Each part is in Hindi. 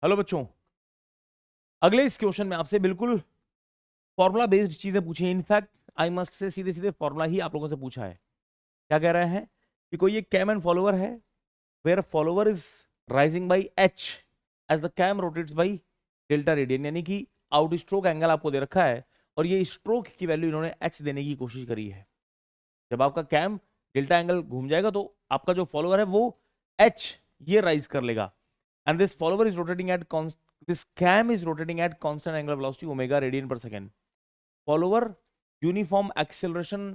हेलो बच्चों, अगले इस क्वेश्चन में आपसे बिल्कुल फॉर्मूला बेस्ड चीजें पूछी हैं। इनफैक्ट आई मस्ट से सीधे सीधे फॉर्मूला ही आप लोगों से पूछा है। क्या कह रहे हैं कि कोई एक कैम एंड फॉलोवर है, where follower is rising by h as the cam rotates by delta radian, यानी कि आउट स्ट्रोक एंगल आपको दे रखा है और ये स्ट्रोक की वैल्यू इन्होंने एच देने की कोशिश करी है। जब आपका कैम डेल्टा एंगल घूम जाएगा तो आपका जो फॉलोवर है वो एच ये राइज कर लेगा, and this follower is rotating at this cam is rotating at constant angular velocity omega radian per second. Follower uniform acceleration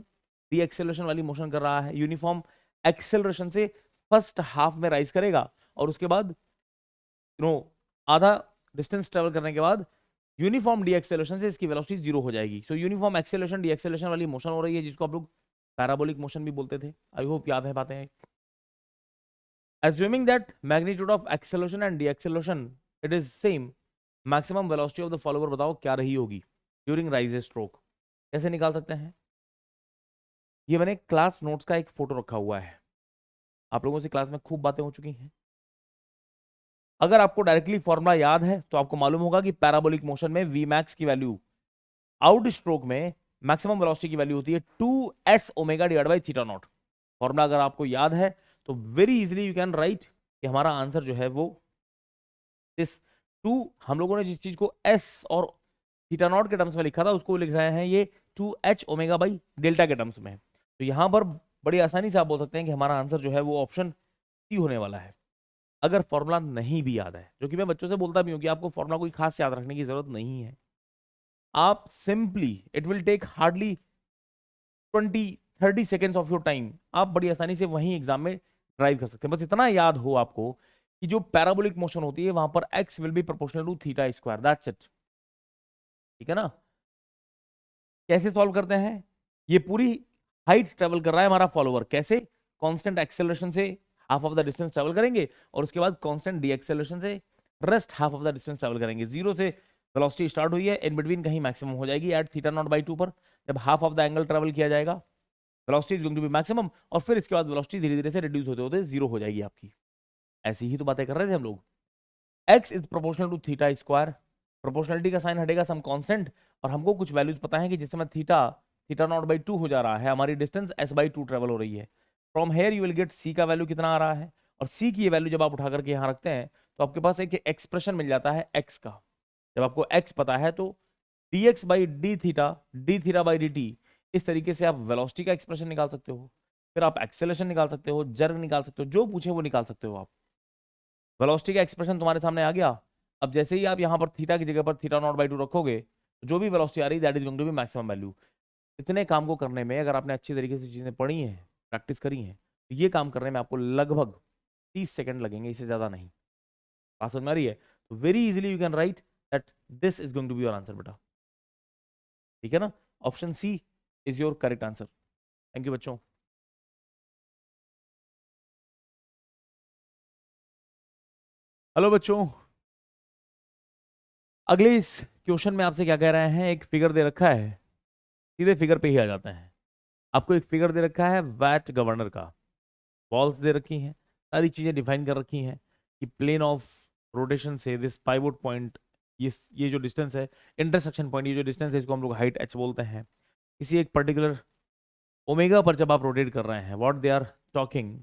D acceleration वाली मोशन कर रहा है। यूनिफॉर्म एक्सेलरेशन से फर्स्ट हाफ में राइज करेगा और उसके बाद आधा डिस्टेंस ट्रेवल करने के बाद यूनिफॉर्म डी एक्सेलरेशन से इसकी वेलोसिटी जीरो हो जाएगी। सो यूनिफॉर्म एक्सेलरेशन डी एक्सेलरेशन वाली मोशन हो रही है, जिसको आप लोग पैराबोलिक मोशन भी बोलते थे। आई होप याद है बातें। Assuming that magnitude of acceleration and deceleration it is same, maximum velocity of the follower बताओ क्या रही होगी during rise stroke। कैसे निकाल सकते हैं? ये मैंने क्लास नोट्स का एक फोटो रखा हुआ है। आप लोगों से क्लास में खूब बातें हो चुकी हैं। अगर आपको डायरेक्टली फॉर्मूला याद है तो आपको मालूम होगा कि पैराबोलिक मोशन में वी मैक्स की वैल्यू आउट स्ट्रोक में मैक्सिमम वेलोसिटी की वैल्यू होती है 2s omega divide by theta naught. Formula अगर आपको याद है तो very easily you can right कि हमारा आंसर जो है वो इस 2, हम लोगों ने जिस चीज को s और थीटा नॉट के टर्म्स में लिखा था उसको लिख रहे हैं ये 2h ओमेगा बाई डेल्टा के टर्म्स में। तो यहां पर बड़ी आसानी से आप बोल सकते हैं कि हमारा आंसर जो है वो ऑप्शन सी होने वाला है, अगर फॉर्मूला नहीं भी याद है। जो कि मैं बच्चों से बोलता भी हूं कि आपको फॉर्मूला कोई खास याद रखने की जरूरत नहीं है। आप simply it will take hardly 20-30 seconds of your time, आप बड़ी आसानी से वहीं एग्जाम में ड्राइव कर सकते हैं। बस इतना याद हो आपको कि जो पैराबोलिक मोशन होती है वहां पर x will be proportional to theta square, that's it. ठीक है ना? कैसे सॉल्व करते हैं? ये पूरी हाइट ट्रेवल कर रहा है हमारा फॉलोवर, कैसे? कांस्टेंट एक्सेलरेशन से half of the distance travel करेंगे और उसके बाद कांस्टेंट डी एक्सेलरेशन से rest half of the distance travel करेंगे। जीरो से वेलोसिटी स्टार्ट हुई है, इन बिटवीन कहीं मैक्सिमम हो जाएगी एट थीटा नॉट बाई 2 पर। जब half of the angle travel किया जाएगा velocity is going to be maximum, और फिर इसके बाद वेलोसिटी धीरे धीरे से रिड्यूस होते होते जीरो हो जाएगी आपकी। ऐसी ही तो बातें कर रहे थे हम लोग। x is proportional to theta square, proportionality का साइन हटेगा सम कांस्टेंट, और हमको कुछ वैल्यूज पता है कि जिस समय थीटा नॉट बाई 2 हो जा रहा है, हमारी डिस्टेंस s बाई 2 ट्रेवल हो रही है। From here you will get c का वैल्यू कितना आ रहा है, और c की ये वैल्यू जब आप उठा करके यहाँ रखते हैं तो आपके पास एक एक्सप्रेशन मिल जाता है x का। जब आपको x पता है तो dx by D theta by D T, इस तरीके से आप वेलोसिटी का एक्सप्रेशन निकाल सकते हो। फिर आप एक्सेलरेशन निकाल सकते हो, जर्ग निकाल सकते हो, जो पूछे वो निकाल सकते हो आप। वेलोसिटी का एक्सप्रेशन तुम्हारे सामने आ गया। अब जैसे ही आप यहाँ पर थीटा की जगह पर थीटा नॉट बाई 2 रखोगे तो जो भी वेलोसिटी आ रही that is going to be maximum value. इतने काम को करने में अगर आपने अच्छी तरीके से चीजें पढ़ी हैं, प्रैक्टिस करी हैं, तो ये काम करने में आपको लगभग 30 सेकंड लगेंगे, इससे ज्यादा नहीं। बात समझ में आ रही है? तो very easily you can write that this is going to be your answer बेटा। ठीक है ना? Option C is your correct answer. Thank you बच्चों। हेलो बच्चों, अगले इस क्वेश्चन में आपसे क्या कह रहे हैं, एक फिगर दे रखा है, सीधे फिगर पे ही आ जाते हैं। आपको एक फिगर दे रखा है वैट गवर्नर का, बॉल्स दे रखी हैं, सारी चीजें डिफाइन कर रखी हैं कि प्लेन ऑफ रोटेशन से दिस पाइवोट पॉइंट, ये जो डिस्टेंस है, इंटरसेक्शन पॉइंट, ये जो डिस्टेंस है इसको हम लोग हाइट एच बोलते हैं। किसी एक पर्टिकुलर ओमेगा पर जब आप रोटेट कर रहे हैं, what they are talking,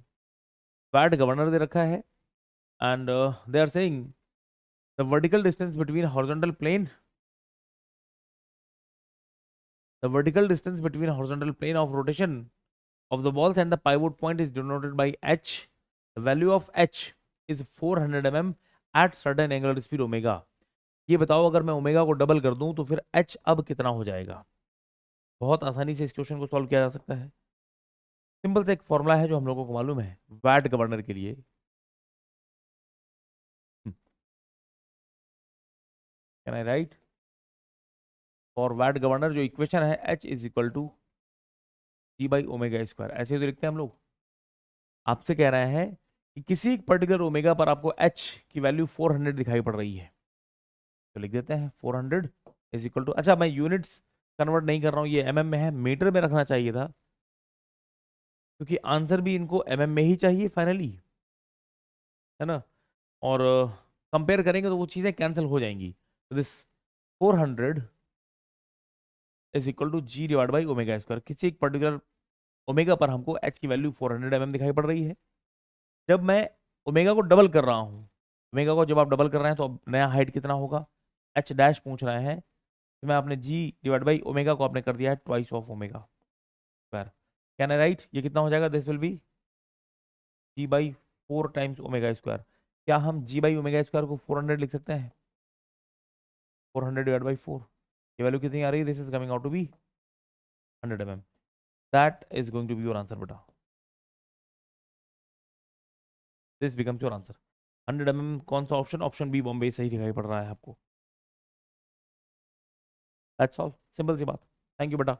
Watt governor दे रखा है, and they are saying the vertical distance between horizontal plane, the vertical distance between horizontal plane of rotation of the balls and the pivot point is denoted by h. The value of h is 400 mm at certain angular speed omega. ये बताओ अगर मैं ओमेगा को डबल कर दूं तो फिर h अब कितना हो जाएगा? बहुत आसानी से इस क्वेश्चन को सॉल्व किया जा सकता है। सिंपल से एक फॉर्मूला है जो हम लोगों को मालूम है वैट गवर्नर के लिए। Can I write for Watt governor जो इक्वेशन है h is equal to g by omega square, ऐसे तो लिखते हैं हम लोग। आपसे कह रहे हैं कि किसी एक पर्टिकुलर ओमेगा पर आपको h की वैल्यू 400 दिखाई पड़ रही है, तो लिख देते हैं 400 इज इक्वल टू, अच्छा मैं यूनिट्स कन्वर्ट नहीं कर रहा हूँ, ये mm में है, मीटर में रखना चाहिए था क्योंकि आंसर भी इनको mm में ही चाहिए फाइनली, है ना? और कंपेयर करेंगे तो वो चीजें कैंसिल हो जाएंगी। तो this 400 is equal to g divide by omega square. किसी एक पर्टिकुलर ओमेगा पर हमको एच की वैल्यू 400 mm दिखाई पड़ रही है। जब मैं ओमेगा को डबल कर रहा हूँ, ओमेगा को जब आप डबल कर रहे हैं तो अब नया हाइट कितना होगा, एच डैश पूछ रहे हैं, तो मैं आपने जी डिवाइड बाई ओमेगा को आपने कर दिया है twice of omega square. Can I write, ये कितना हो जाएगा, this will be g by 4 times omega square. क्या हम जी बाई ओमेगा स्क्वायर को 400 लिख सकते हैं, 400 डिवाइड बाई 4, ये वैल्यू कितनी आ रही है, this is coming out to be 100 mm। That is going to be your answer बेटा, this becomes your answer. 100 mm कौन सा ऑप्शन, ऑप्शन बी बॉम्बे सही दिखाई पड़ रहा है आपको। दैट्स ऑल, सिंपल सी बात। थैंक यू बेटा।